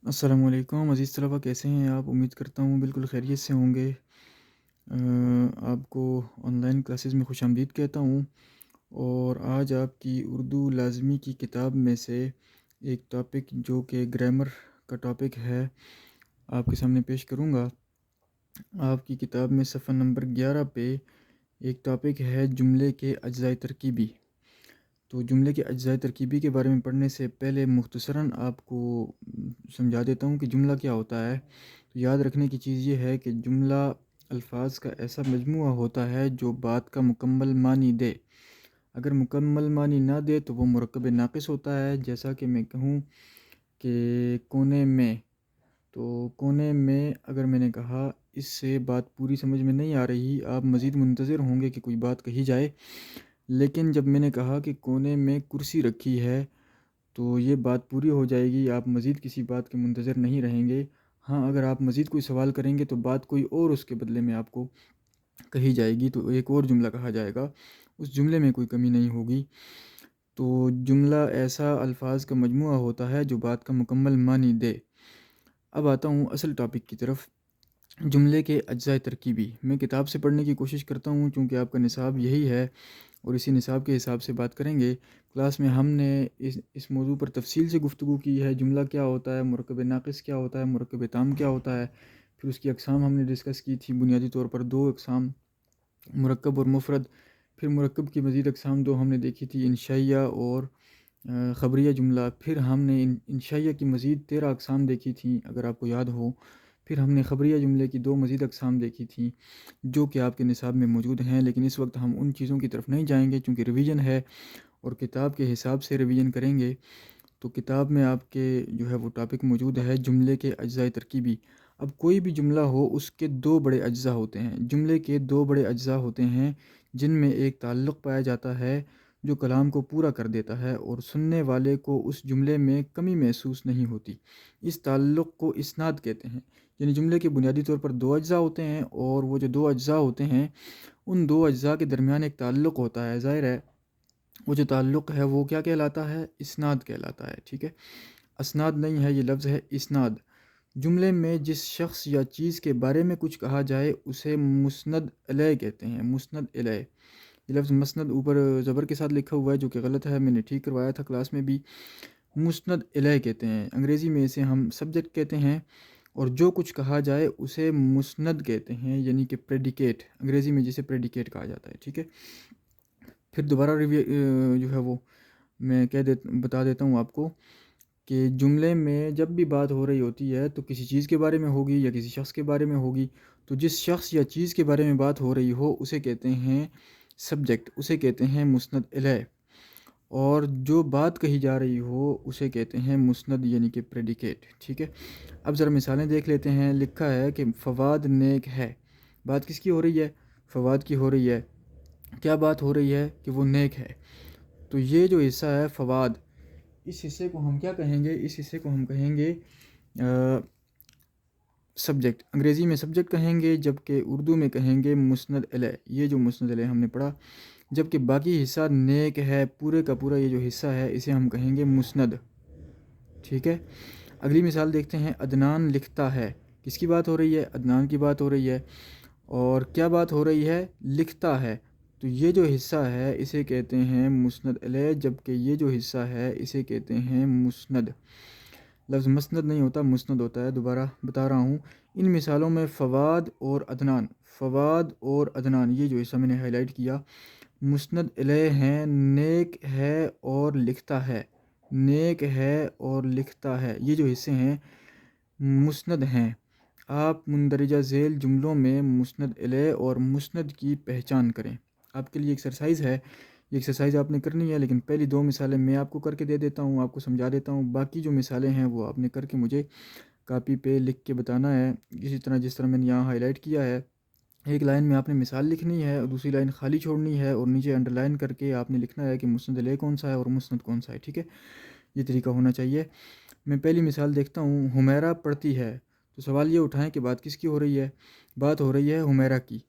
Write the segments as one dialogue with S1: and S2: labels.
S1: अस्सलामु अलैकुम अज़ीज़ तलबा, कैसे हैं आप? उम्मीद करता हूँ बिल्कुल खैरियत से होंगे। आपको ऑनलाइन क्लासेस में खुशामदीद कहता हूँ और आज आपकी उर्दू लाज़मी की किताब में से एक टॉपिक जो कि ग्रामर का टॉपिक है, आपके सामने पेश करूँगा। आपकी किताब में सफ़ा नंबर 11 पे एक टॉपिक है जुमले के अज्ज़ाए तरकीबी। तो जुमले के अज्ज़ाए तरकीबी के बारे में पढ़ने से पहले मुख्तसरन आपको समझा देता हूँ कि जुमला क्या होता है। तो याद रखने की चीज़ ये है कि जुमला अल्फाज का ऐसा मजमूआ होता है जो बात का मुकम्मल मानी दे। अगर मुकम्मल मानी ना दे तो वो मुरक्कब नाक़िस होता है। जैसा कि मैं कहूँ कि कोने में, तो कोने में अगर मैंने कहा, इससे बात पूरी समझ में नहीं आ रही, आप मज़ीद मुंतज़िर होंगे कि कोई बात कही जाए। लेकिन जब मैंने कहा कि कोने में कुर्सी रखी है, तो ये बात पूरी हो जाएगी, आप मज़ीद किसी बात के मुंतज़िर नहीं रहेंगे। हाँ, अगर आप मज़ीद कोई सवाल करेंगे तो बात कोई और उसके बदले में आपको कही जाएगी, तो एक और जुमला कहा जाएगा, उस जुमले में कोई कमी नहीं होगी। तो जुमला ऐसा अल्फाज का मजमूआ होता है जो बात का मुकम्मल मानी दे। अब आता हूँ असल टॉपिक की तरफ। जुमले के अज्ज़ाए तरकीबी मैं किताब से पढ़ने की कोशिश करता हूँ, चूँकि आपका निसाब यही है और इसी निसाब के हिसाब से बात करेंगे। क्लास में हमने इस मौजू पर तफसील से गुफ्तगू की है। जुमला क्या होता है, मुरक्कब नाक़िस क्या होता है, मुरक्कब ताम क्या होता है, फिर उसकी अक़साम हमने डिस्कस की थी। बुनियादी तौर पर दो अक़साम, मुरक्कब और मुफ़रद। फिर मुरक्कब की मज़ीद अक़साम दो हमने देखी थी, इंशाइया और ख़बरिया जुमला। फिर हमने इंशाइया की मज़ीद 13 अक़साम देखी थी, अगर आपको याद हो। फिर हमने ख़बरिया जुमले की 2 मज़ीद अक़साम देखी थी, जो कि आपके निसाब में मौजूद हैं। लेकिन इस वक्त हम उन चीज़ों की तरफ नहीं जाएंगे, चूँकि रिवीजन है और किताब के हिसाब से रिवीजन करेंगे। तो किताब में आपके जो है वो टॉपिक मौजूद है, जुमले के अज्ज़ाए तरकीबी। अब कोई भी जुमला हो, उसके दो बड़े अज्ज़ा होते हैं। जुमले के दो बड़े अज्ज़ा होते हैं, जिनमें एक ताल्लुक़ पाया जाता है जो कलाम को पूरा कर देता है और सुनने वाले को उस जुमले में कमी महसूस नहीं होती। इस ताल्लुक़ को इस्नाद कहते हैं। यानी जुमले के बुनियादी तौर पर दो अज्ज़ा होते हैं, और वो जो दो अज्ज़ा होते हैं, उन दो अज्ज़ा के दरमियान एक ताल्लुक़ होता है। ज़ाहिर है वो जो ताल्लुक़ है वो क्या कहलाता है? इस्नाद कहलाता है। ठीक है, असनाद नहीं है, ये लफ्ज़ है इस्नाद। जुमले में जिस शख्स या चीज़ के बारे में कुछ कहा जाए उसे मुस्नद इलैह कहते हैं। मुस्नद इलैह, ये लफ्ज़ मसनद ऊपर ज़बर के साथ लिखा हुआ है, जो कि गलत है, मैंने ठीक करवाया था क्लास में भी। मुस्नद इलैह कहते हैं। अंग्रेज़ी में इसे हम सब्जेक्ट कहते हैं, और जो कुछ कहा जाए उसे मुस्नद कहते हैं, यानी कि प्रेडिकेट। अंग्रेज़ी में जिसे प्रेडिकेट कहा जाता है। ठीक है, फिर दोबारा जो है वो मैं बता देता हूँ आपको कि जुमले में जब भी बात हो रही होती है तो किसी चीज़ के बारे में होगी या किसी शख्स के बारे में होगी। तो जिस शख्स या चीज़ के बारे में बात हो रही हो उसे कहते हैं सब्जेक्ट, उसे कहते हैं मुस्नद इलैह। और जो बात कही जा रही हो उसे कहते हैं मुस्नद, यानी कि प्रेडिकेट। ठीक है, अब ज़रा मिसालें देख लेते हैं। लिखा है कि फ़वाद नेक है। बात किसकी हो रही है? फ़वाद की हो रही है। क्या बात हो रही है? कि वो नेक है। तो ये जो हिस्सा है फ़वाद, इस हिस्से को हम क्या कहेंगे? इस हिस्से को हम कहेंगे सब्जेक्ट। अंग्रेज़ी में सब्जेक्ट कहेंगे, जबकि उर्दू में कहेंगे मुस्नद इलैह। ये जो मुस्नद इलैह हमने पढ़ा। जबकि बाकी हिस्सा नेक है, पूरे का पूरा ये जो हिस्सा है इसे हम कहेंगे मुस्नद। ठीक है, अगली मिसाल देखते हैं। अदनान लिखता है। किसकी बात हो रही है? अदनान की बात हो रही है। और क्या बात हो रही है? लिखता है। तो ये जो हिस्सा है इसे कहते हैं मुस्नद इलैह, जबकि ये जो हिस्सा है इसे कहते हैं मुस्नद। लफ्ज़ मसनद नहीं होता, मुस्नद होता है। दोबारा बता रहा हूँ, इन मिसालों में फ़वाद और अदनान, फ़वाद और अदनान, ये जो हिस्सा मैंने हाईलाइट किया, मुस्नद इलैह हैं। नेक है और लिखता है, नेक है और लिखता है, ये जो हिस्से हैं मुस्नद हैं। आप मुंदरजा झेल जुमलों में मुस्नद इलैह और मुस्नद की पहचान करें। आपके लिए एक्सरसाइज है, ये एक्सरसाइज आपने करनी है। लेकिन पहली दो मिसालें मैं आपको करके दे देता हूँ, आपको समझा देता हूँ। बाकी जो मिसालें हैं वो आपने करके मुझे कापी पे लिख के बताना है, इसी तरह जिस तरह मैंने यहाँ हाईलाइट किया है। एक लाइन में आपने मिसाल लिखनी है और दूसरी लाइन खाली छोड़नी है, और नीचे अंडरलाइन करके आपने लिखना है कि मुस्नद इलैह कौन सा है और मुस्नद कौन सा है। ठीक है, ये तरीका होना चाहिए। मैं पहली मिसाल देखता हूँ। हुमैरा पढ़ती है। तो सवाल ये उठाएं कि बात किसकी हो रही है? बात हो रही है हुमैरा की।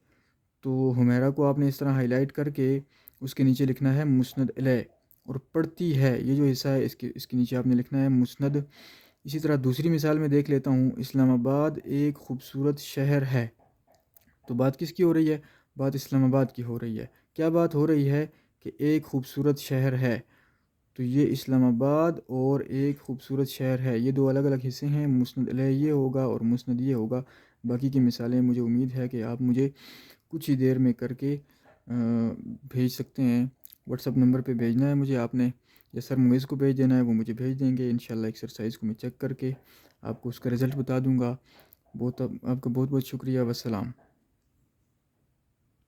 S1: तो हुमैरा को आपने इस तरह हाईलाइट करके उसके नीचे लिखना है मुस्नद इलैह। और पढ़ती है, ये जो हिस्सा है इसके नीचे आपने लिखना है मुस्नद اسی طرح دوسری مثال میں دیکھ لیتا ہوں، اسلام آباد ایک خوبصورت شہر ہے۔ تو بات کس کی ہو رہی ہے؟ بات اسلام آباد کی ہو رہی ہے۔ کیا بات ہو رہی ہے؟ کہ ایک خوبصورت شہر ہے۔ تو یہ اسلام آباد اور ایک خوبصورت شہر ہے، یہ دو الگ الگ حصے ہیں، مسند علیہ یہ ہوگا اور مسند یہ ہوگا۔ باقی کی مثالیں مجھے امید ہے کہ آپ مجھے کچھ ہی دیر میں کر کے بھیج سکتے ہیں۔ واٹس ایپ نمبر پہ بھیجنا ہے مجھے آپ نے، یا سر مویز کو بھیج دینا ہے، وہ مجھے بھیج دیں گے انشاءاللہ۔ ایکسرسائز کو میں چیک کر کے آپ کو اس کا رزلٹ بتا دوں گا۔ آپ کا بہت بہت شکریہ، والسلام۔